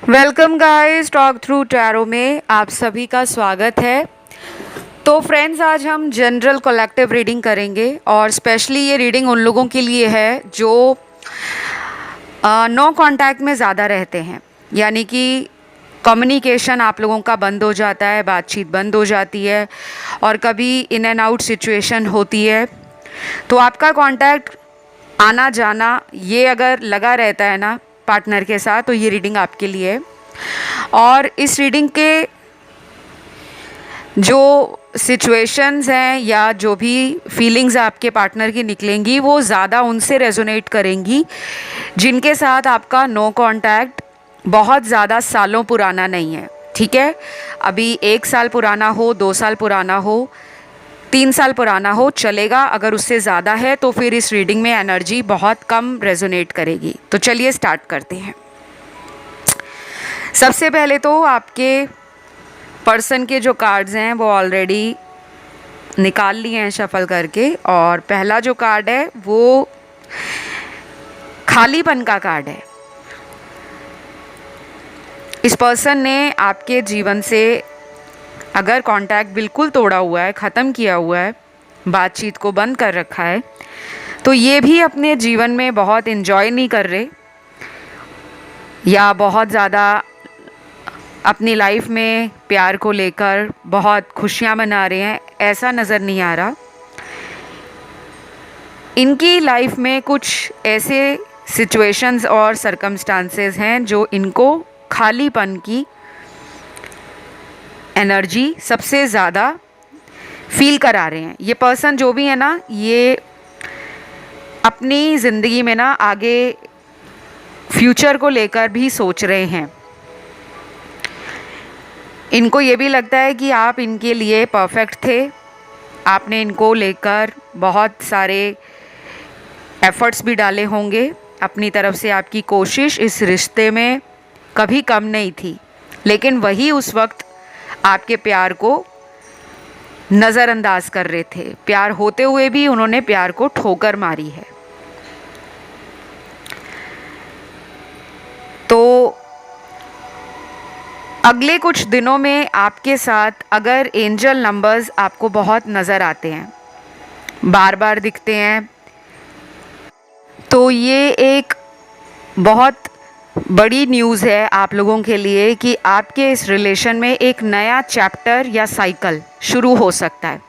Welcome guys, talk through tarot में आप सभी का स्वागत है। तो फ्रेंड्स, आज हम जनरल कलेक्टिव रीडिंग करेंगे और स्पेशली ये रीडिंग उन लोगों के लिए है जो नो कांटेक्ट में ज़्यादा रहते हैं, यानी कि कम्युनिकेशन आप लोगों का बंद हो जाता है, बातचीत बंद हो जाती है और कभी इन एंड आउट सिचुएशन होती है। तो आपका कांटेक्ट आना जाना ये अगर लगा रहता है ना पार्टनर के साथ, तो ये रीडिंग आपके लिए है। और इस रीडिंग के जो सिचुएशंस हैं या जो भी फीलिंग्स आपके पार्टनर की निकलेंगी वो ज़्यादा उनसे रेजोनेट करेंगी जिनके साथ आपका नो कांटेक्ट बहुत ज़्यादा सालों पुराना नहीं है। ठीक है, अभी 1 साल पुराना हो, 2 साल पुराना हो, 3 साल पुराना हो, चलेगा। अगर उससे ज़्यादा है तो फिर इस रीडिंग में एनर्जी बहुत कम रेजोनेट करेगी। तो चलिए स्टार्ट करते हैं। सबसे पहले तो आपके पर्सन के जो कार्ड्स हैं वो ऑलरेडी निकाल लिए हैं शफल करके, और पहला जो कार्ड है वो खालीपन का कार्ड है। इस पर्सन ने आपके जीवन से अगर कांटेक्ट बिल्कुल तोड़ा हुआ है, ख़त्म किया हुआ है, बातचीत को बंद कर रखा है, तो ये भी अपने जीवन में बहुत इन्जॉय नहीं कर रहे या बहुत ज़्यादा अपनी लाइफ में प्यार को लेकर बहुत खुशियाँ मना रहे हैं, ऐसा नज़र नहीं आ रहा। इनकी लाइफ में कुछ ऐसे सिचुएशंस और सर्कमस्टांसेस हैं जो इनको खालीपन की एनर्जी सबसे ज़्यादा फील करा रहे हैं। ये पर्सन जो भी है ना, ये अपनी ज़िंदगी में ना आगे फ्यूचर को लेकर भी सोच रहे हैं। इनको ये भी लगता है कि आप इनके लिए परफेक्ट थे, आपने इनको लेकर बहुत सारे एफ़र्ट्स भी डाले होंगे, अपनी तरफ से आपकी कोशिश इस रिश्ते में कभी कम नहीं थी, लेकिन वही उस वक्त आपके प्यार को नज़रअंदाज कर रहे थे। प्यार होते हुए भी उन्होंने प्यार को ठोकर मारी है। तो अगले कुछ दिनों में आपके साथ अगर एंजल नंबर्स आपको बहुत नज़र आते हैं, बार बार दिखते हैं, तो ये एक बहुत बड़ी न्यूज़ है आप लोगों के लिए कि आपके इस रिलेशन में एक नया चैप्टर या साइकिल शुरू हो सकता है।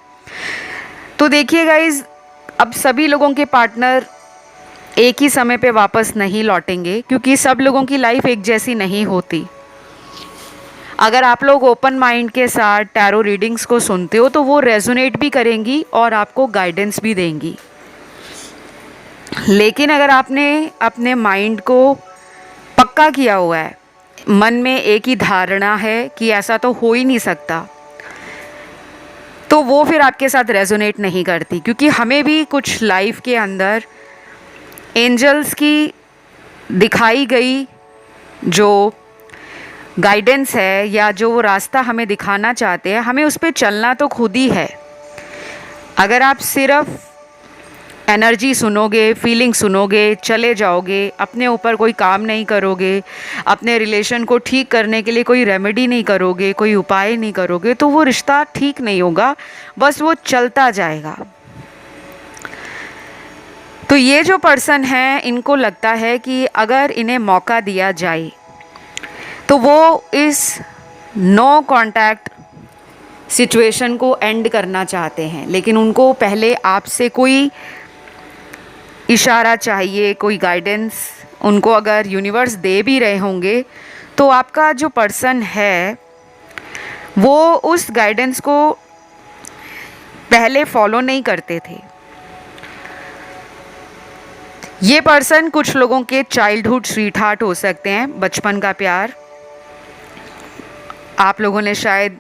तो देखिए गाइज, अब सभी लोगों के पार्टनर एक ही समय पे वापस नहीं लौटेंगे, क्योंकि सब लोगों की लाइफ एक जैसी नहीं होती। अगर आप लोग ओपन माइंड के साथ टैरो रीडिंग्स को सुनते हो तो वो रेजोनेट भी करेंगी और आपको गाइडेंस भी देंगी। लेकिन अगर आपने अपने माइंड को पक्का किया हुआ है, मन में एक ही धारणा है कि ऐसा तो हो ही नहीं सकता, तो वो फिर आपके साथ रेजोनेट नहीं करती। क्योंकि हमें भी कुछ लाइफ के अंदर एंजल्स की दिखाई गई जो गाइडेंस है या जो वो रास्ता हमें दिखाना चाहते हैं, हमें उस पर चलना तो खुद ही है। अगर आप सिर्फ एनर्जी सुनोगे, फीलिंग सुनोगे, चले जाओगे, अपने ऊपर कोई काम नहीं करोगे, अपने रिलेशन को ठीक करने के लिए कोई रेमेडी नहीं करोगे, कोई उपाय नहीं करोगे, तो वो रिश्ता ठीक नहीं होगा, बस वो चलता जाएगा। तो ये जो पर्सन है, इनको लगता है कि अगर इन्हें मौका दिया जाए तो वो इस नो कांटेक्ट सिचुएशन को एंड करना चाहते हैं। लेकिन उनको पहले आपसे कोई इशारा चाहिए, कोई गाइडेंस। उनको अगर यूनिवर्स दे भी रहे होंगे तो आपका जो पर्सन है वो उस गाइडेंस को पहले फॉलो नहीं करते थे। ये पर्सन कुछ लोगों के चाइल्डहुड स्वीट हार्ट हो सकते हैं, बचपन का प्यार। आप लोगों ने शायद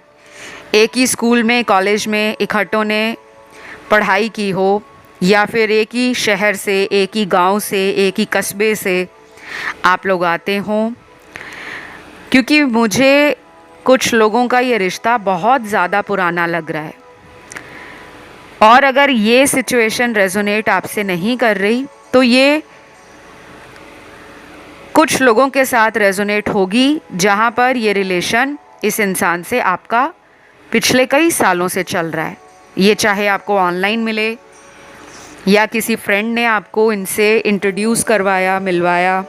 एक ही स्कूल में, कॉलेज में इकट्ठों ने पढ़ाई की हो, या फिर एक ही शहर से, एक ही गांव से, एक ही कस्बे से आप लोग आते हों। क्योंकि मुझे कुछ लोगों का ये रिश्ता बहुत ज़्यादा पुराना लग रहा है, और अगर ये सिचुएशन रेजोनेट आपसे नहीं कर रही तो ये कुछ लोगों के साथ रेजोनेट होगी, जहाँ पर ये रिलेशन इस इंसान से आपका पिछले कई सालों से चल रहा है। ये चाहे आपको ऑनलाइन मिले या किसी फ्रेंड ने आपको इनसे इंट्रोड्यूस करवाया, मिलवाया,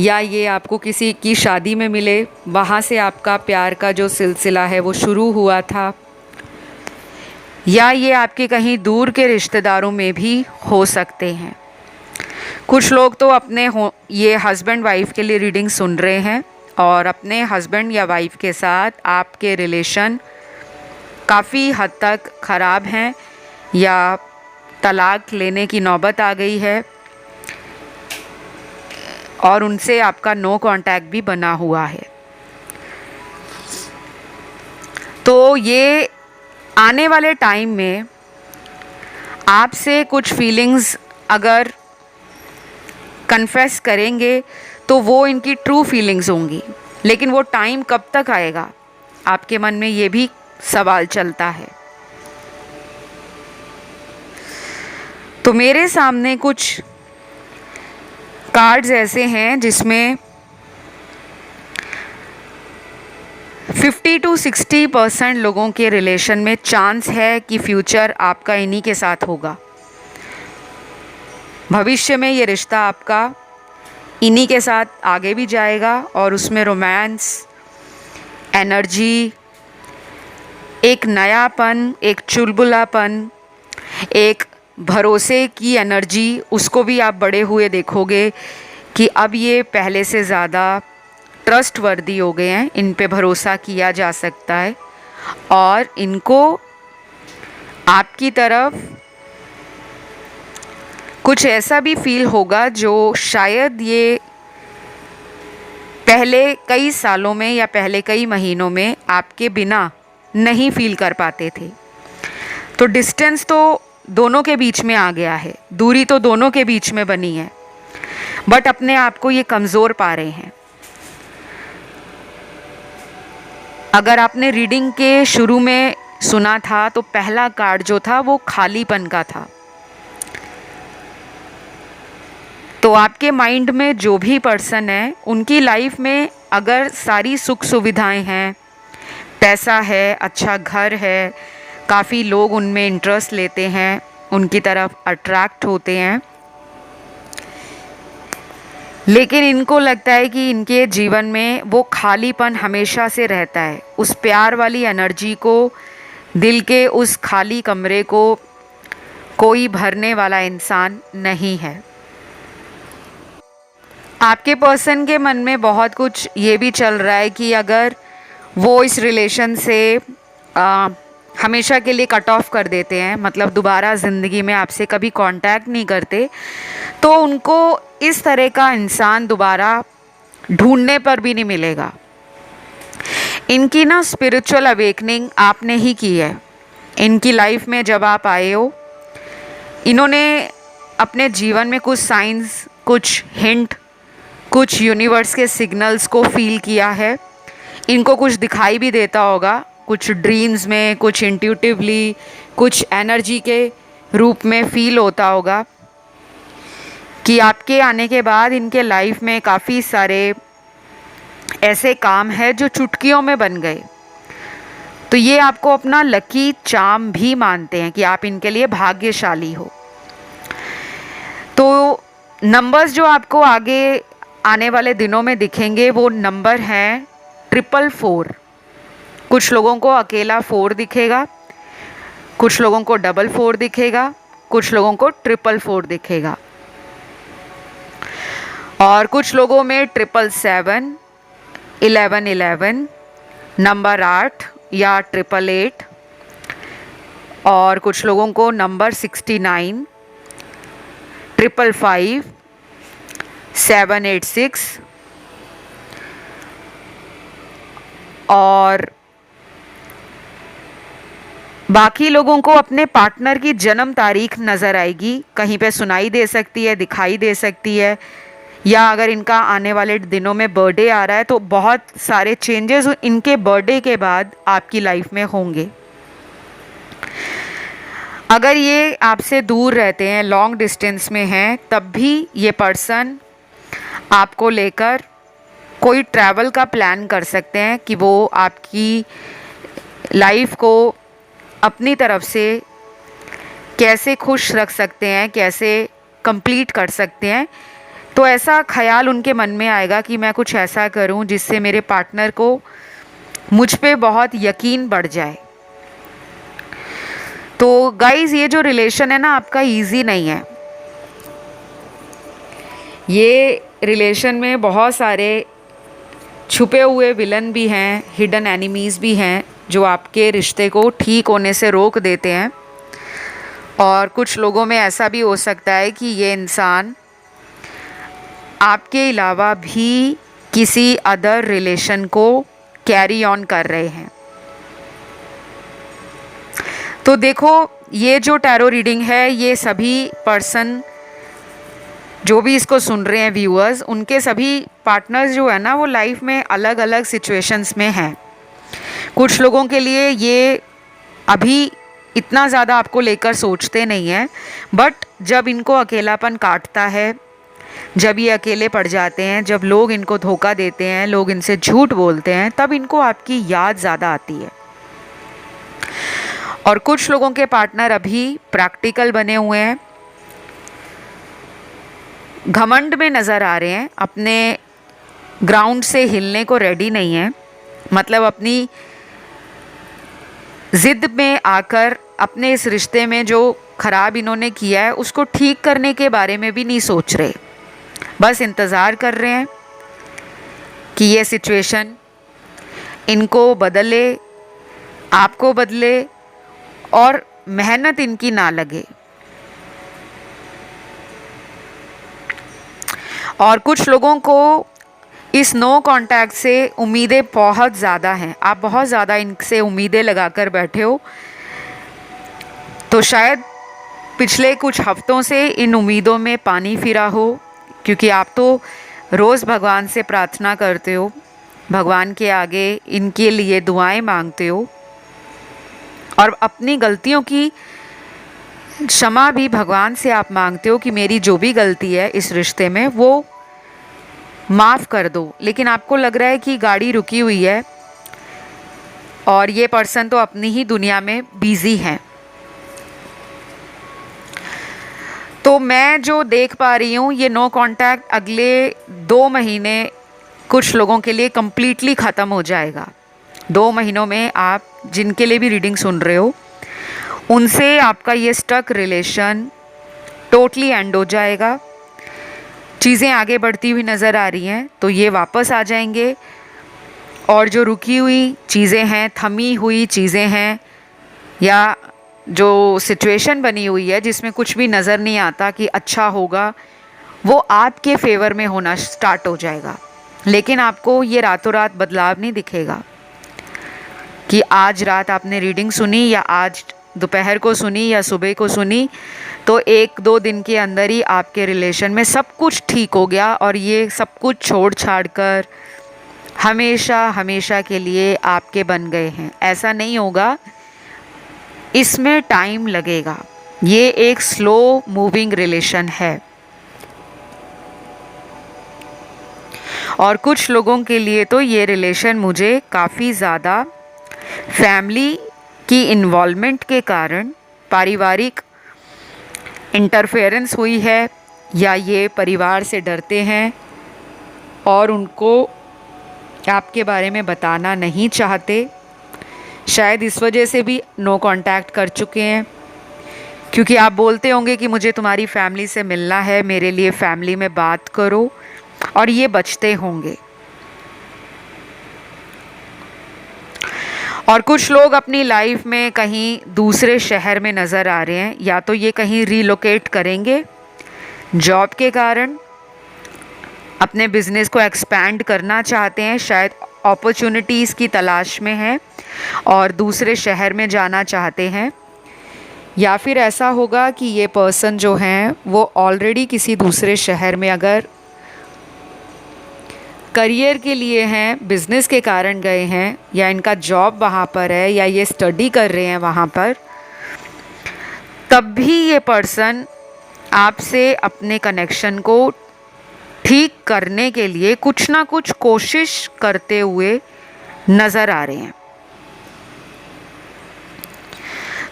या ये आपको किसी की शादी में मिले, वहाँ से आपका प्यार का जो सिलसिला है वो शुरू हुआ था, या ये आपके कहीं दूर के रिश्तेदारों में भी हो सकते हैं। कुछ लोग तो अपने ये हस्बैंड वाइफ के लिए रीडिंग सुन रहे हैं और अपने हस्बैंड या वाइफ के साथ आपके रिलेशन काफ़ी हद तक ख़राब हैं या तलाक लेने की नौबत आ गई है और उनसे आपका नो कांटेक्ट भी बना हुआ है। तो ये आने वाले टाइम में आपसे कुछ फीलिंग्स अगर कन्फेस करेंगे तो वो इनकी ट्रू फीलिंग्स होंगी, लेकिन वो टाइम कब तक आएगा, आपके मन में ये भी सवाल चलता है। तो मेरे सामने कुछ कार्ड्स ऐसे हैं जिसमें 50 to 60% लोगों के रिलेशन में चांस है कि फ्यूचर आपका इन्हीं के साथ होगा। भविष्य में ये रिश्ता आपका इन्हीं के साथ आगे भी जाएगा और उसमें रोमांस, एनर्जी, एक नयापन, एक चुलबुलापन, एक भरोसे की एनर्जी, उसको भी आप बढ़े हुए देखोगे कि अब ये पहले से ज़्यादा ट्रस्टवर्दी हो गए हैं, इन पे भरोसा किया जा सकता है और इनको आपकी तरफ कुछ ऐसा भी फील होगा जो शायद ये पहले कई सालों में या पहले कई महीनों में आपके बिना नहीं फील कर पाते थे। तो डिस्टेंस तो दोनों के बीच में आ गया है, दूरी तो दोनों के बीच में बनी है, बट अपने आप को ये कमज़ोर पा रहे हैं। अगर आपने रीडिंग के शुरू में सुना था तो पहला कार्ड जो था वो खालीपन का था। तो आपके माइंड में जो भी पर्सन है उनकी लाइफ में अगर सारी सुख सुविधाएं हैं, पैसा है, अच्छा घर है, काफ़ी लोग उनमें इंटरेस्ट लेते हैं, उनकी तरफ अट्रैक्ट होते हैं, लेकिन इनको लगता है कि इनके जीवन में वो खालीपन हमेशा से रहता है। उस प्यार वाली एनर्जी को, दिल के उस खाली कमरे को कोई भरने वाला इंसान नहीं है। आपके पर्सन के मन में बहुत कुछ ये भी चल रहा है कि अगर वो इस रिलेशन से हमेशा के लिए कट ऑफ कर देते हैं, मतलब दोबारा ज़िंदगी में आपसे कभी कांटेक्ट नहीं करते, तो उनको इस तरह का इंसान दोबारा ढूंढने पर भी नहीं मिलेगा। इनकी ना स्पिरिचुअल अवेकनिंग आपने ही की है। इनकी लाइफ में जब आप आए हो, इन्होंने अपने जीवन में कुछ साइंस, कुछ हिंट, कुछ यूनिवर्स के सिग्नल्स को फील किया है। इनको कुछ दिखाई भी देता होगा, कुछ ड्रीम्स में, कुछ इंट्यूटिवली, कुछ एनर्जी के रूप में फील होता होगा कि आपके आने के बाद इनके लाइफ में काफ़ी सारे ऐसे काम हैं जो चुटकियों में बन गए। तो ये आपको अपना लकी चार्म भी मानते हैं कि आप इनके लिए भाग्यशाली हो। तो नंबर्स जो आपको आगे आने वाले दिनों में दिखेंगे वो नंबर हैं 444। कुछ लोगों को अकेला 4 दिखेगा, कुछ लोगों को 44 दिखेगा, कुछ लोगों को 444 दिखेगा, और कुछ लोगों में 777, 1111, नंबर 8 या 888, और कुछ लोगों को नंबर 69, 555, 786, और बाकी लोगों को अपने पार्टनर की जन्म तारीख नज़र आएगी, कहीं पे सुनाई दे सकती है, दिखाई दे सकती है, या अगर इनका आने वाले दिनों में बर्थडे आ रहा है तो बहुत सारे चेंजेस इनके बर्थडे के बाद आपकी लाइफ में होंगे। अगर ये आपसे दूर रहते हैं, लॉन्ग डिस्टेंस में हैं, तब भी ये पर्सन आपको लेकर कोई ट्रैवल का प्लान कर सकते हैं कि वो आपकी लाइफ को अपनी तरफ से कैसे खुश रख सकते हैं, कैसे कंप्लीट कर सकते हैं। तो ऐसा ख्याल उनके मन में आएगा कि मैं कुछ ऐसा करूं जिससे मेरे पार्टनर को मुझ पे बहुत यकीन बढ़ जाए। तो गाइज़, ये जो रिलेशन है ना आपका, ईजी नहीं है। ये रिलेशन में बहुत सारे छुपे हुए विलन भी हैं, हिडन एनिमीज़ भी हैं, जो आपके रिश्ते को ठीक होने से रोक देते हैं। और कुछ लोगों में ऐसा भी हो सकता है कि ये इंसान आपके अलावा भी किसी अदर रिलेशन को कैरी ऑन कर रहे हैं। तो देखो, ये जो टैरो रीडिंग है, ये सभी पर्सन जो भी इसको सुन रहे हैं, व्यूअर्स, उनके सभी पार्टनर्स जो है ना, वो लाइफ में अलग अलग सिचुएशंस में हैं। कुछ लोगों के लिए ये अभी इतना ज़्यादा आपको लेकर सोचते नहीं हैं, बट जब इनको अकेलापन काटता है, जब ये अकेले पड़ जाते हैं, जब लोग इनको धोखा देते हैं, लोग इनसे झूठ बोलते हैं, तब इनको आपकी याद ज़्यादा आती है। और कुछ लोगों के पार्टनर अभी प्रैक्टिकल बने हुए हैं, घमंड में नज़र आ रहे हैं, अपने ग्राउंड से हिलने को रेडी नहीं है। मतलब अपनी ज़िद में आकर अपने इस रिश्ते में जो ख़राब इन्होंने किया है उसको ठीक करने के बारे में भी नहीं सोच रहे। बस इंतज़ार कर रहे हैं कि ये सिचुएशन इनको बदले, आपको बदले और मेहनत इनकी ना लगे। और कुछ लोगों को इस नो कांटेक्ट से उम्मीदें बहुत ज़्यादा हैं। आप बहुत ज़्यादा इनसे उम्मीदें लगाकर बैठे हो। तो शायद पिछले कुछ हफ्तों से इन उम्मीदों में पानी फिरा हो, क्योंकि आप तो रोज़ भगवान से प्रार्थना करते हो, भगवान के आगे इनके लिए दुआएं मांगते हो, और अपनी गलतियों की क्षमा भी भगवान से आप मांगते हो कि मेरी जो भी गलती है इस रिश्ते में वो माफ़ कर दो। लेकिन आपको लग रहा है कि गाड़ी रुकी हुई है और ये पर्सन तो अपनी ही दुनिया में बिजी हैं। तो मैं जो देख पा रही हूँ, ये नो कांटेक्ट अगले 2 महीने कुछ लोगों के लिए कम्प्लीटली ख़त्म हो जाएगा। 2 महीनों में आप जिनके लिए भी रीडिंग सुन रहे हो, उनसे आपका ये स्टक रिलेशन टोटली एंड हो जाएगा। चीज़ें आगे बढ़ती हुई नज़र आ रही हैं, तो ये वापस आ जाएंगे। और जो रुकी हुई चीज़ें हैं, थमी हुई चीज़ें हैं, या जो सिचुएशन बनी हुई है जिसमें कुछ भी नज़र नहीं आता कि अच्छा होगा, वो आपके फेवर में होना स्टार्ट हो जाएगा। लेकिन आपको ये रातों रात बदलाव नहीं दिखेगा कि आज रात आपने रीडिंग सुनी या आज दोपहर को सुनी या सुबह को सुनी तो 1-2 दिन के अंदर ही आपके रिलेशन में सब कुछ ठीक हो गया और ये सब कुछ छोड़ छाड़ कर हमेशा हमेशा के लिए आपके बन गए हैं। ऐसा नहीं होगा, इसमें टाइम लगेगा। ये एक स्लो मूविंग रिलेशन है। और कुछ लोगों के लिए तो ये रिलेशन मुझे काफ़ी ज़्यादा फैमिली की इन्वॉल्वमेंट के कारण, पारिवारिक इंटरफेरेंस हुई है, या ये परिवार से डरते हैं और उनको आपके बारे में बताना नहीं चाहते। शायद इस वजह से भी नो कांटेक्ट कर चुके हैं, क्योंकि आप बोलते होंगे कि मुझे तुम्हारी फैमिली से मिलना है, मेरे लिए फैमिली में बात करो, और ये बचते होंगे। और कुछ लोग अपनी लाइफ में कहीं दूसरे शहर में नज़र आ रहे हैं, या तो ये कहीं रीलोकेट करेंगे जॉब के कारण, अपने बिजनेस को एक्सपैंड करना चाहते हैं, शायद अपॉर्चुनिटीज़ की तलाश में हैं और दूसरे शहर में जाना चाहते हैं। या फिर ऐसा होगा कि ये पर्सन जो हैं वो ऑलरेडी किसी दूसरे शहर में अगर करियर के लिए हैं, बिज़नेस के कारण गए हैं, या इनका जॉब वहाँ पर है, या ये स्टडी कर रहे हैं वहाँ पर, तब भी ये पर्सन आपसे अपने कनेक्शन को ठीक करने के लिए कुछ ना कुछ कोशिश करते हुए नज़र आ रहे हैं।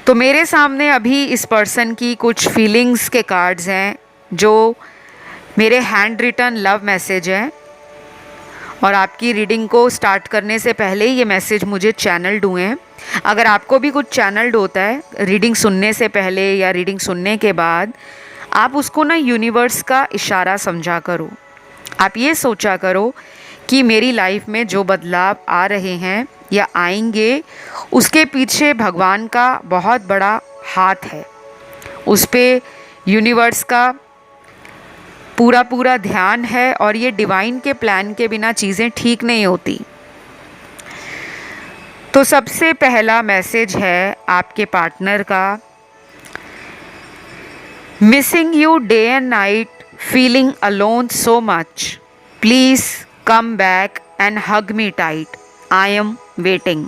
तो मेरे सामने अभी इस पर्सन की कुछ फीलिंग्स के कार्ड्स हैं जो मेरे हैंड रिटन लव मैसेज हैं, और आपकी रीडिंग को स्टार्ट करने से पहले ये मैसेज मुझे चैनल्ड हुए हैं। अगर आपको भी कुछ चैनल्ड होता है रीडिंग सुनने से पहले या रीडिंग सुनने के बाद, आप उसको ना यूनिवर्स का इशारा समझा करो। आप ये सोचा करो कि मेरी लाइफ में जो बदलाव आ रहे हैं या आएंगे, उसके पीछे भगवान का बहुत बड़ा हाथ है, उस पे यूनिवर्स का पूरा पूरा ध्यान है, और ये डिवाइन के प्लान के बिना चीज़ें ठीक नहीं होती। तो सबसे पहला मैसेज है आपके पार्टनर का, missing you day and night, feeling alone so much, please come back and hug me tight, I am waiting.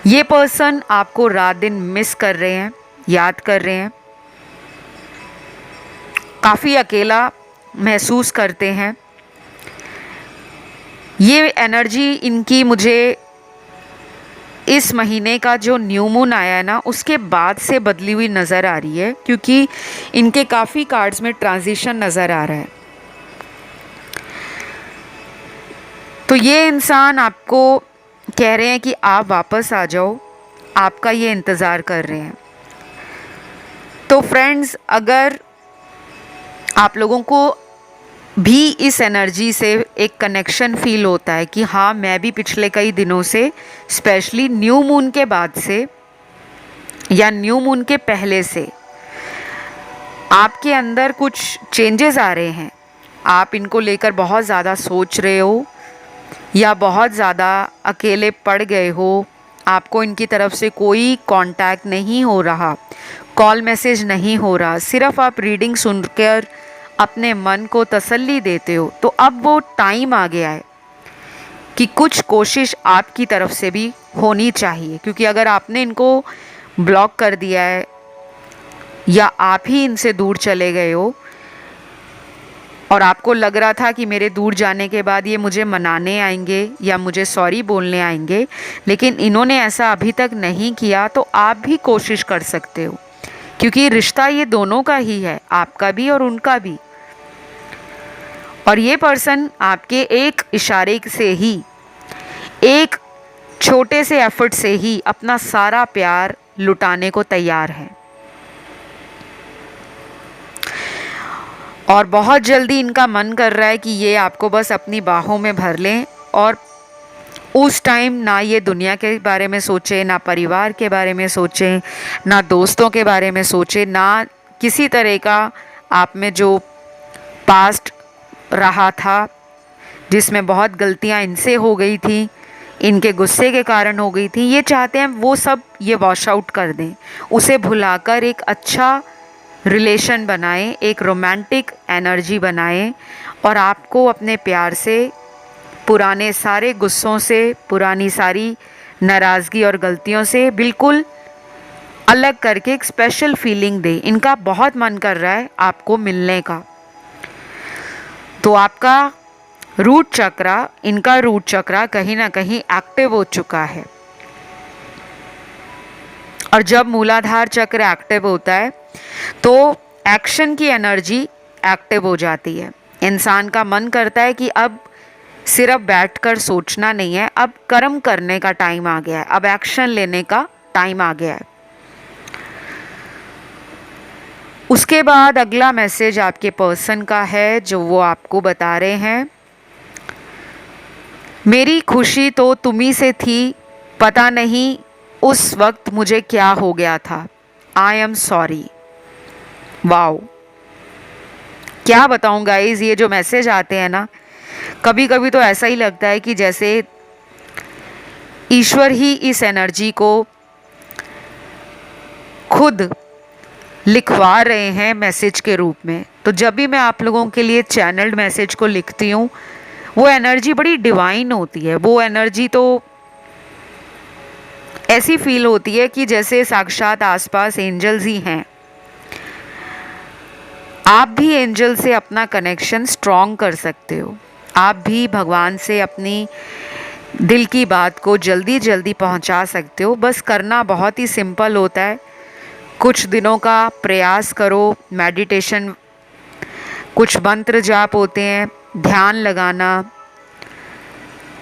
ये पर्सन आपको रात दिन मिस कर रहे हैं, याद कर रहे हैं, काफ़ी अकेला महसूस करते हैं। ये एनर्जी इनकी मुझे इस महीने का जो न्यू मून आया है ना, उसके बाद से बदली हुई नज़र आ रही है, क्योंकि इनके काफ़ी कार्ड्स में ट्रांजिशन नज़र आ रहा है। तो ये इंसान आपको कह रहे हैं कि आप वापस आ जाओ, आपका ये इंतज़ार कर रहे हैं। तो फ्रेंड्स, अगर आप लोगों को भी इस एनर्जी से एक कनेक्शन फील होता है कि हाँ, मैं भी पिछले कई दिनों से, स्पेशली न्यू मून के बाद से या न्यू मून के पहले से, आपके अंदर कुछ चेंजेस आ रहे हैं, आप इनको लेकर बहुत ज़्यादा सोच रहे हो या बहुत ज़्यादा अकेले पड़ गए हो, आपको इनकी तरफ से कोई कांटेक्ट नहीं हो रहा, कॉल मैसेज नहीं हो रहा, सिर्फ आप रीडिंग सुनकर अपने मन को तसल्ली देते हो। तो अब वो टाइम आ गया है कि कुछ कोशिश आपकी तरफ से भी होनी चाहिए, क्योंकि अगर आपने इनको ब्लॉक कर दिया है या आप ही इनसे दूर चले गए हो और आपको लग रहा था कि मेरे दूर जाने के बाद ये मुझे मनाने आएंगे या मुझे सॉरी बोलने आएंगे, लेकिन इन्होंने ऐसा अभी तक नहीं किया, तो आप भी कोशिश कर सकते हो, क्योंकि रिश्ता ये दोनों का ही है, आपका भी और उनका भी। और ये पर्सन आपके एक इशारे से ही, एक छोटे से एफर्ट से ही अपना सारा प्यार लुटाने को तैयार है, और बहुत जल्दी इनका मन कर रहा है कि ये आपको बस अपनी बाहों में भर लें, और उस टाइम ना ये दुनिया के बारे में सोचे, ना परिवार के बारे में सोचे, ना दोस्तों के बारे में सोचे, ना किसी तरह का आप में जो पास्ट रहा था जिसमें बहुत गलतियां इनसे हो गई थी, इनके गुस्से के कारण हो गई थी, ये चाहते हैं वो सब ये वॉश आउट कर दें, उसे भुलाकर एक अच्छा रिलेशन बनाएं, एक रोमांटिक एनर्जी बनाएं, और आपको अपने प्यार से, पुराने सारे गुस्सों से, पुरानी सारी नाराज़गी और गलतियों से बिल्कुल अलग करके एक स्पेशल फीलिंग दे। इनका बहुत मन कर रहा है आपको मिलने का। तो आपका रूट चक्रा, इनका रूट चक्रा कहीं ना कहीं एक्टिव हो चुका है, और जब मूलाधार चक्र एक्टिव होता है तो एक्शन की एनर्जी एक्टिव हो जाती है। इंसान का मन करता है कि अब सिर्फ बैठकर सोचना नहीं है, अब कर्म करने का टाइम आ गया है, अब एक्शन लेने का टाइम आ गया है। उसके बाद अगला मैसेज आपके पर्सन का है, जो वो आपको बता रहे हैं, मेरी खुशी तो तुम्ही से थी, पता नहीं उस वक्त मुझे क्या हो गया था, आई एम सॉरी। वाओ, क्या बताऊं गाइज, ये जो मैसेज आते हैं ना, कभी कभी तो ऐसा ही लगता है कि जैसे ईश्वर ही इस एनर्जी को खुद लिखवा रहे हैं मैसेज के रूप में। तो जब भी मैं आप लोगों के लिए चैनल्ड मैसेज को लिखती हूँ, वो एनर्जी बड़ी डिवाइन होती है, वो एनर्जी तो ऐसी फील होती है कि जैसे साक्षात आसपास एंजल्स ही हैं। आप भी एंजल से अपना कनेक्शन स्ट्रॉन्ग कर सकते हो। आप भी भगवान से अपनी दिल की बात को जल्दी जल्दी पहुंचा सकते हो। बस करना बहुत ही सिंपल होता है। कुछ दिनों का प्रयास करो, मेडिटेशन, कुछ मंत्र जाप होते हैं, ध्यान लगाना।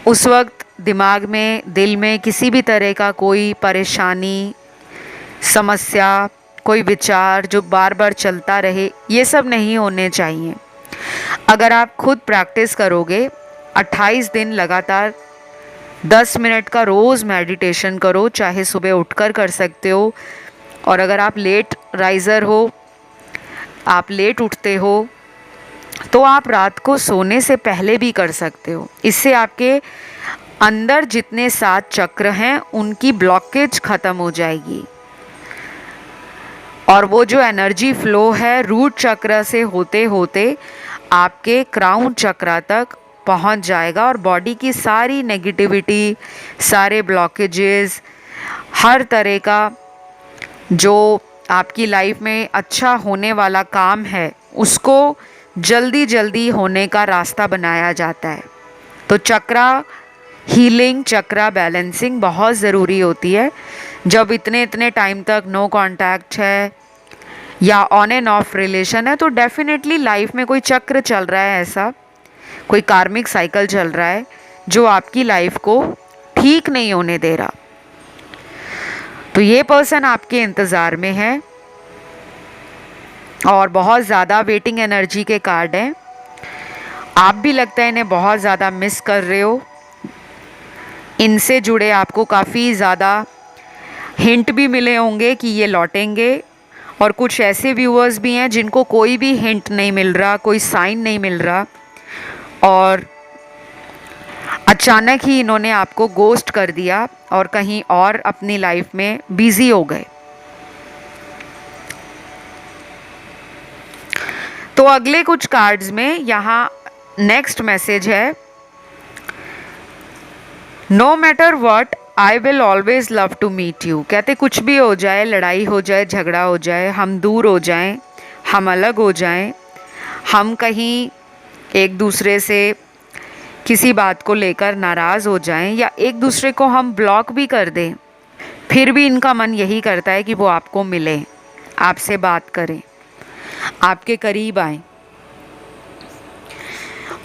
उस वक्त दिमाग में, दिल में किसी भी तरह का कोई परेशानी, समस्या, कोई विचार जो बार बार चलता रहे, ये सब नहीं होने चाहिए। अगर आप खुद प्रैक्टिस करोगे, 28 दिन लगातार 10 मिनट का रोज़ मेडिटेशन करो, चाहे सुबह उठकर कर सकते हो। और अगर आप लेट राइज़र हो, आप लेट उठते हो, तो आप रात को सोने से पहले भी कर सकते हो। इससे आपके अंदर जितने 7 चक्र हैं उनकी ब्लॉकेज ख़त्म हो जाएगी और वो जो एनर्जी फ्लो है रूट चक्र से होते होते आपके क्राउन चक्र तक पहुंच जाएगा और बॉडी की सारी नेगेटिविटी, सारे ब्लॉकेजेस, हर तरह का जो आपकी लाइफ में अच्छा होने वाला काम है उसको जल्दी जल्दी होने का रास्ता बनाया जाता है। तो चक्रा हीलिंग, चक्रा बैलेंसिंग बहुत ज़रूरी होती है। जब इतने इतने टाइम तक नो कांटेक्ट है या ऑन एंड ऑफ रिलेशन है तो डेफिनेटली लाइफ में कोई चक्र चल रहा है, ऐसा कोई कार्मिक साइकिल चल रहा है जो आपकी लाइफ को ठीक नहीं होने दे रहा। तो ये पर्सन आपके इंतज़ार में है और बहुत ज़्यादा वेटिंग एनर्जी के कार्ड हैं। आप भी लगता है इन्हें बहुत ज़्यादा मिस कर रहे हो। इनसे जुड़े आपको काफ़ी ज़्यादा हिंट भी मिले होंगे कि ये लौटेंगे और कुछ ऐसे व्यूअर्स भी हैं जिनको कोई भी हिंट नहीं मिल रहा, कोई साइन नहीं मिल रहा और अचानक ही इन्होंने आपको गोस्ट कर दिया और कहीं और अपनी लाइफ में बिजी हो गए। तो अगले कुछ कार्ड्स में यहाँ नेक्स्ट मैसेज है, no matter what I will always love to meet you. कहते कुछ भी हो जाए, लड़ाई हो जाए, झगड़ा हो जाए, हम दूर हो जाएं, हम अलग हो जाएं, हम कहीं एक दूसरे से किसी बात को लेकर नाराज़ हो जाएं या एक दूसरे को हम ब्लॉक भी कर दें, फिर भी इनका मन यही करता है कि वो आपको मिले, आपसे बात करें, आपके करीब आए।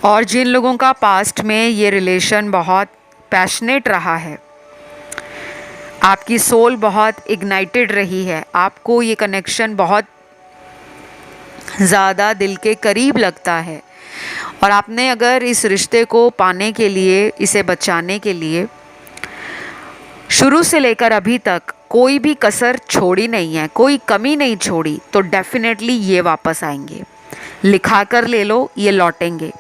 और जिन लोगों का पास्ट में ये रिलेशन बहुत पैशनेट रहा है, आपकी सोल बहुत इग्नाइटेड रही है, आपको ये कनेक्शन बहुत ज़्यादा दिल के करीब लगता है और आपने अगर इस रिश्ते को पाने के लिए, इसे बचाने के लिए शुरू से लेकर अभी तक कोई भी कसर छोड़ी नहीं है, कोई कमी नहीं छोड़ी, तो डेफिनेटली ये वापस आएंगे। लिखा कर ले लो, ये लौटेंगे।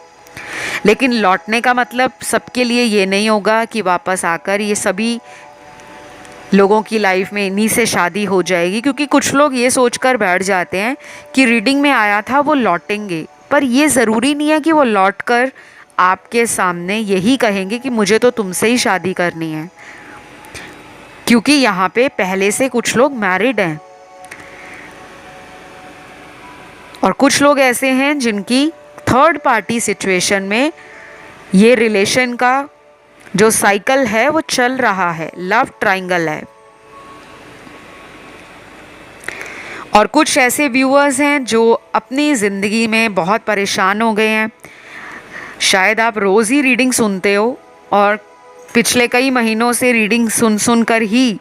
लेकिन लौटने का मतलब सबके लिए ये नहीं होगा कि वापस आकर ये सभी लोगों की लाइफ में इन्हीं से शादी हो जाएगी, क्योंकि कुछ लोग ये सोचकर बैठ जाते हैं कि रीडिंग में आया था वो लौटेंगे, पर ये ज़रूरी नहीं है कि वो लौटकर आपके सामने यही कहेंगे कि मुझे तो तुमसे ही शादी करनी है, क्योंकि यहाँ पे पहले से कुछ लोग मैरिड हैं और कुछ लोग ऐसे हैं जिनकी थर्ड पार्टी सिचुएशन में ये रिलेशन का जो साइकिल है वो चल रहा है, लव ट्रायंगल है। और कुछ ऐसे व्यूअर्स हैं जो अपनी ज़िंदगी में बहुत परेशान हो गए हैं। शायद आप रोज़ ही रीडिंग सुनते हो और पिछले कई महीनों से रीडिंग सुन कर ही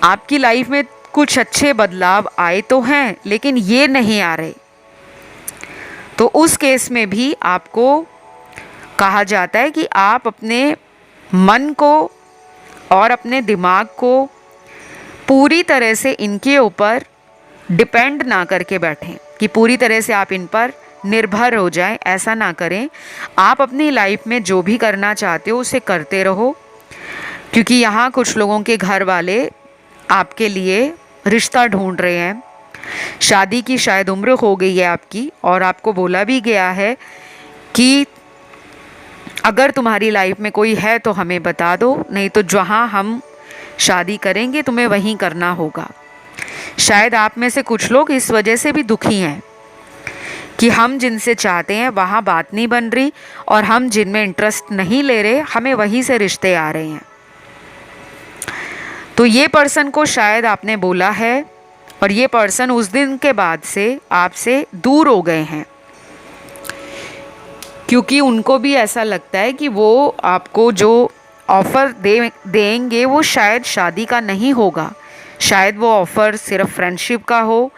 आपकी लाइफ में कुछ अच्छे बदलाव आए तो हैं, लेकिन ये नहीं आ रहे। तो उस केस में भी आपको कहा जाता है कि आप अपने मन को और अपने दिमाग को पूरी तरह से इनके ऊपर डिपेंड ना करके बैठें, कि पूरी तरह से आप इन पर निर्भर हो जाएं। ऐसा ना करें। आप अपनी लाइफ में जो भी करना चाहते हो उसे करते रहो, क्योंकि यहाँ कुछ लोगों के घर वाले आपके लिए रिश्ता ढूंढ रहे हैं। शादी की शायद उम्र हो गई है आपकी और आपको बोला भी गया है कि अगर तुम्हारी लाइफ में कोई है तो हमें बता दो, नहीं तो जहाँ हम शादी करेंगे तुम्हें वहीं करना होगा। शायद आप में से कुछ लोग इस वजह से भी दुखी हैं कि हम जिनसे चाहते हैं वहाँ बात नहीं बन रही, और हम जिनमें इंटरेस्ट नहीं ले रहे हमें वहीं से रिश्ते आ रहे हैं। तो ये पर्सन को शायद आपने बोला है, और ये पर्सन उस दिन के बाद से आपसे दूर हो गए हैं, क्योंकि उनको भी ऐसा लगता है कि वो आपको जो ऑफ़र देंगे वो शायद शादी का नहीं होगा। शायद वो ऑफ़र सिर्फ फ्रेंडशिप का हो,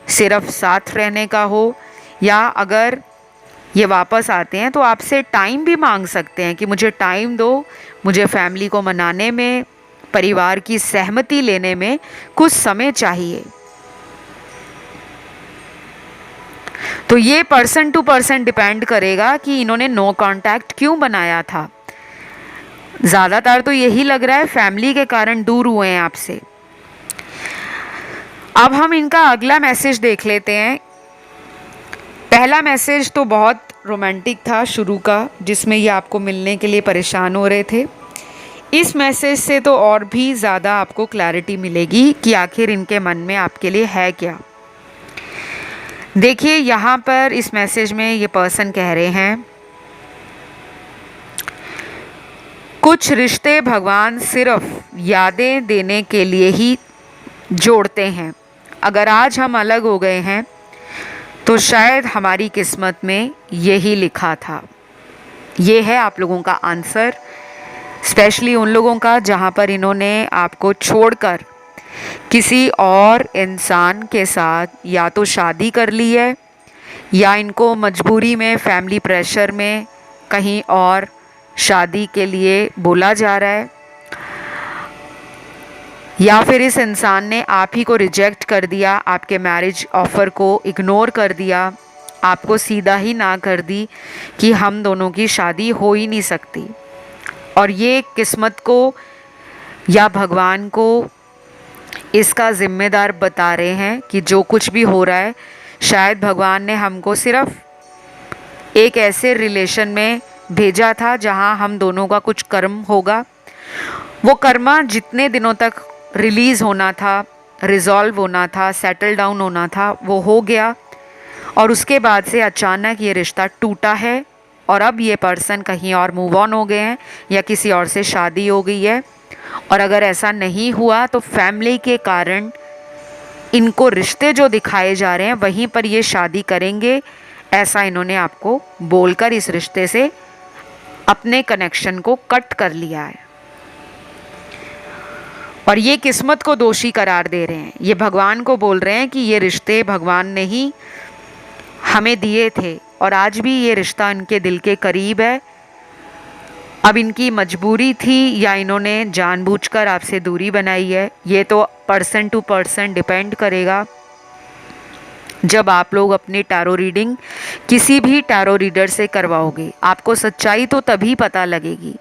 सिर्फ साथ रहने का हो, या अगर ये वापस आते हैं तो आपसे टाइम भी मांग सकते हैं कि मुझे टाइम दो, मुझे फैमिली को मनाने में, परिवार की सहमति लेने में कुछ समय चाहिए। तो ये पर्सन टू पर्सन डिपेंड करेगा कि इन्होंने नो कांटेक्ट क्यों बनाया था। ज़्यादातर तो यही लग रहा है फैमिली के कारण दूर हुए हैं आपसे। अब हम इनका अगला मैसेज देख लेते हैं। पहला मैसेज तो बहुत रोमांटिक था शुरू का, जिसमें ये आपको मिलने के लिए परेशान हो रहे थे। इस मैसेज से तो और भी ज़्यादा आपको क्लैरिटी मिलेगी कि आखिर इनके मन में आपके लिए है क्या। देखिए यहाँ पर इस मैसेज में ये पर्सन कह रहे हैं, कुछ रिश्ते भगवान सिर्फ यादें देने के लिए ही जोड़ते हैं। अगर आज हम अलग हो गए हैं तो शायद हमारी किस्मत में यही लिखा था। ये है आप लोगों का आंसर, स्पेशली उन लोगों का जहाँ पर इन्होंने आपको छोड़कर किसी और इंसान के साथ या तो शादी कर ली है, या इनको मजबूरी में, फैमिली प्रेशर में कहीं और शादी के लिए बोला जा रहा है, या फिर इस इंसान ने आप ही को रिजेक्ट कर दिया, आपके मैरिज ऑफ़र को इग्नोर कर दिया, आपको सीधा ही ना कर दी कि हम दोनों की शादी हो ही नहीं सकती। और ये किस्मत को या भगवान को इसका ज़िम्मेदार बता रहे हैं कि जो कुछ भी हो रहा है, शायद भगवान ने हमको सिर्फ एक ऐसे रिलेशन में भेजा था जहां हम दोनों का कुछ कर्म होगा। वो कर्मा जितने दिनों तक रिलीज़ होना था, रिजॉल्व होना था, सेटल डाउन होना था, वो हो गया। और उसके बाद से अचानक ये रिश्ता टूटा है, और अब ये पर्सन कहीं और मूव ऑन हो गए हैं, या किसी और से शादी हो गई है। और अगर ऐसा नहीं हुआ तो फैमिली के कारण इनको रिश्ते जो दिखाए जा रहे हैं वहीं पर ये शादी करेंगे, ऐसा इन्होंने आपको बोलकर इस रिश्ते से अपने कनेक्शन को कट कर लिया है। और ये किस्मत को दोषी करार दे रहे हैं। ये भगवान को बोल रहे हैं कि ये रिश्ते भगवान ने ही हमें दिए थे, और आज भी ये रिश्ता इनके दिल के करीब है। अब इनकी मजबूरी थी या इन्होंने जानबूझकर आपसे दूरी बनाई है, ये तो पर्सन टू पर्सन डिपेंड करेगा। जब आप लोग अपनी टैरो रीडिंग किसी भी टैरो रीडर से करवाओगे, आपको सच्चाई तो तभी पता लगेगी।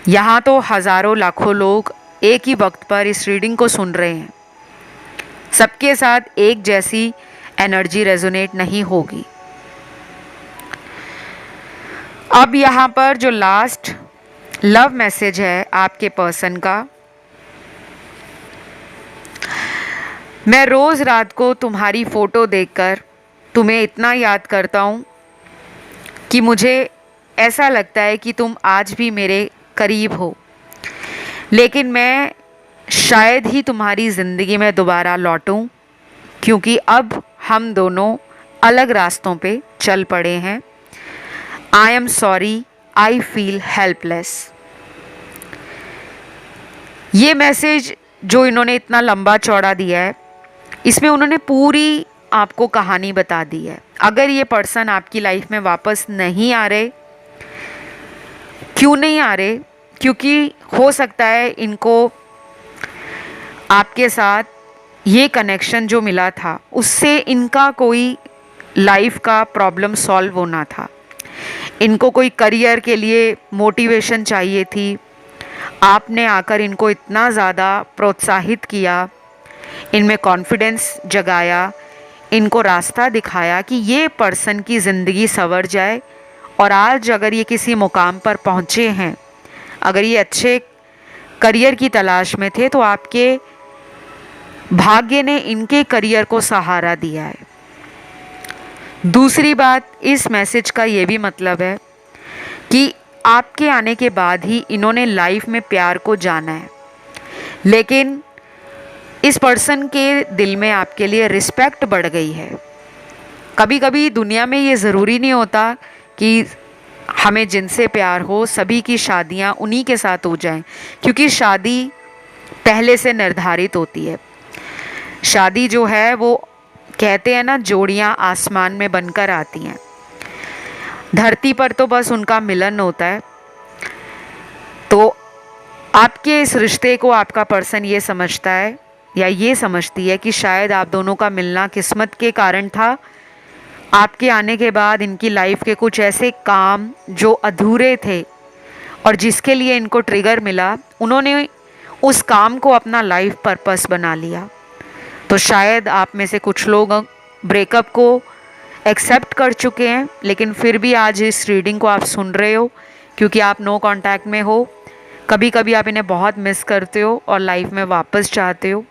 यहाँ तो हज़ारों लाखों लोग एक ही वक्त पर इस रीडिंग को सुन रहे हैं, सबके साथ एक जैसी एनर्जी रेजोनेट नहीं होगी। अब यहाँ पर जो लास्ट लव मैसेज है आपके पर्सन का, मैं रोज़ रात को तुम्हारी फ़ोटो देखकर तुम्हें इतना याद करता हूँ कि मुझे ऐसा लगता है कि तुम आज भी मेरे करीब हो, लेकिन मैं शायद ही तुम्हारी ज़िंदगी में दोबारा लौटूं, क्योंकि अब हम दोनों अलग रास्तों पे चल पड़े हैं। I am sorry, I feel helpless. ये मैसेज जो इन्होंने इतना लंबा चौड़ा दिया है, इसमें उन्होंने पूरी आपको कहानी बता दी है। अगर ये पर्सन आपकी लाइफ में वापस नहीं आ रहे, क्यों नहीं आ रहे? क्योंकि हो सकता है इनको आपके साथ ये कनेक्शन जो मिला था उससे इनका कोई लाइफ का प्रॉब्लम सॉल्व होना था। इनको कोई करियर के लिए मोटिवेशन चाहिए थी, आपने आकर इनको इतना ज़्यादा प्रोत्साहित किया, इनमें कॉन्फिडेंस जगाया, इनको रास्ता दिखाया कि ये पर्सन की ज़िंदगी संवर जाए। और आज अगर ये किसी मुकाम पर पहुँचे हैं, अगर ये अच्छे करियर की तलाश में थे, तो आपके भाग्य ने इनके करियर को सहारा दिया है। दूसरी बात, इस मैसेज का ये भी मतलब है कि आपके आने के बाद ही इन्होंने लाइफ में प्यार को जाना है, लेकिन इस पर्सन के दिल में आपके लिए रिस्पेक्ट बढ़ गई है। कभी कभी दुनिया में ये ज़रूरी नहीं होता कि हमें जिनसे प्यार हो सभी की शादियां उन्हीं के साथ हो जाएं, क्योंकि शादी पहले से निर्धारित होती है। शादी जो है वो कहते हैं ना, जोड़ियां आसमान में बनकर आती हैं, धरती पर तो बस उनका मिलन होता है। तो आपके इस रिश्ते को आपका पर्सन ये समझता है या ये समझती है कि शायद आप दोनों का मिलना किस्मत के कारण था। आपके आने के बाद इनकी लाइफ के कुछ ऐसे काम जो अधूरे थे और जिसके लिए इनको ट्रिगर मिला, उन्होंने उस काम को अपना लाइफ पर्पस बना लिया। तो शायद आप में से कुछ लोग ब्रेकअप को एक्सेप्ट कर चुके हैं, लेकिन फिर भी आज इस रीडिंग को आप सुन रहे हो क्योंकि आप नो कांटेक्ट में हो। कभी कभी आप इन्हें बहुत मिस करते हो और लाइफ में वापस चाहते हो,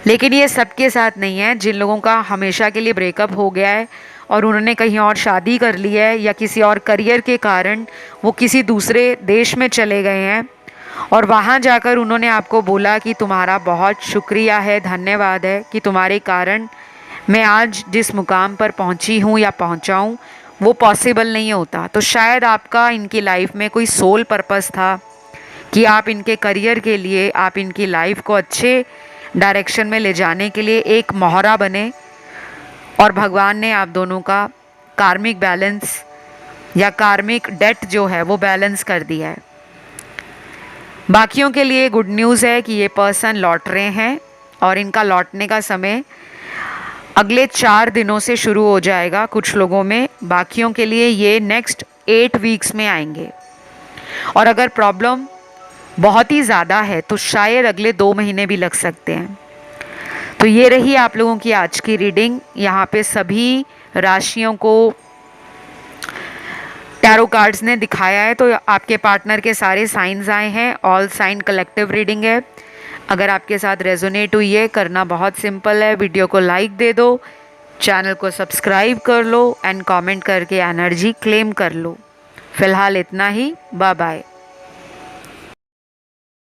लेकिन ये सबके साथ नहीं है। जिन लोगों का हमेशा के लिए ब्रेकअप हो गया है और उन्होंने कहीं और शादी कर ली है या किसी और करियर के कारण वो किसी दूसरे देश में चले गए हैं और वहाँ जाकर उन्होंने आपको बोला कि तुम्हारा बहुत शुक्रिया है, धन्यवाद है कि तुम्हारे कारण मैं आज जिस मुकाम पर पहुँची हूँ या पहुँचा हूँ वो पॉसिबल नहीं होता। तो शायद आपका इनकी लाइफ में कोई सोल पर्पस था कि आप इनके करियर के लिए, आप इनकी लाइफ को अच्छे डायरेक्शन में ले जाने के लिए एक मोहरा बने और भगवान ने आप दोनों का कार्मिक बैलेंस या कार्मिक डेट जो है वो बैलेंस कर दिया है। बाकियों के लिए गुड न्यूज़ है कि ये पर्सन लौट रहे हैं और इनका लौटने का समय अगले 4 दिनों से शुरू हो जाएगा कुछ लोगों में। बाकियों के लिए ये नेक्स्ट 8 वीक्स में आएंगे और अगर प्रॉब्लम बहुत ही ज़्यादा है तो शायद अगले 2 महीने भी लग सकते हैं। तो ये रही आप लोगों की आज की रीडिंग। यहाँ पे सभी राशियों को टैरो कार्ड्स ने दिखाया है, तो आपके पार्टनर के सारे साइंस आए हैं। ऑल साइन कलेक्टिव रीडिंग है। अगर आपके साथ रेजोनेट हुई है, करना बहुत सिंपल है, वीडियो को लाइक दे दो, चैनल को सब्सक्राइब कर लो एंड कमेंट करके एनर्जी क्लेम कर लो। फिलहाल इतना ही, बाय बाय।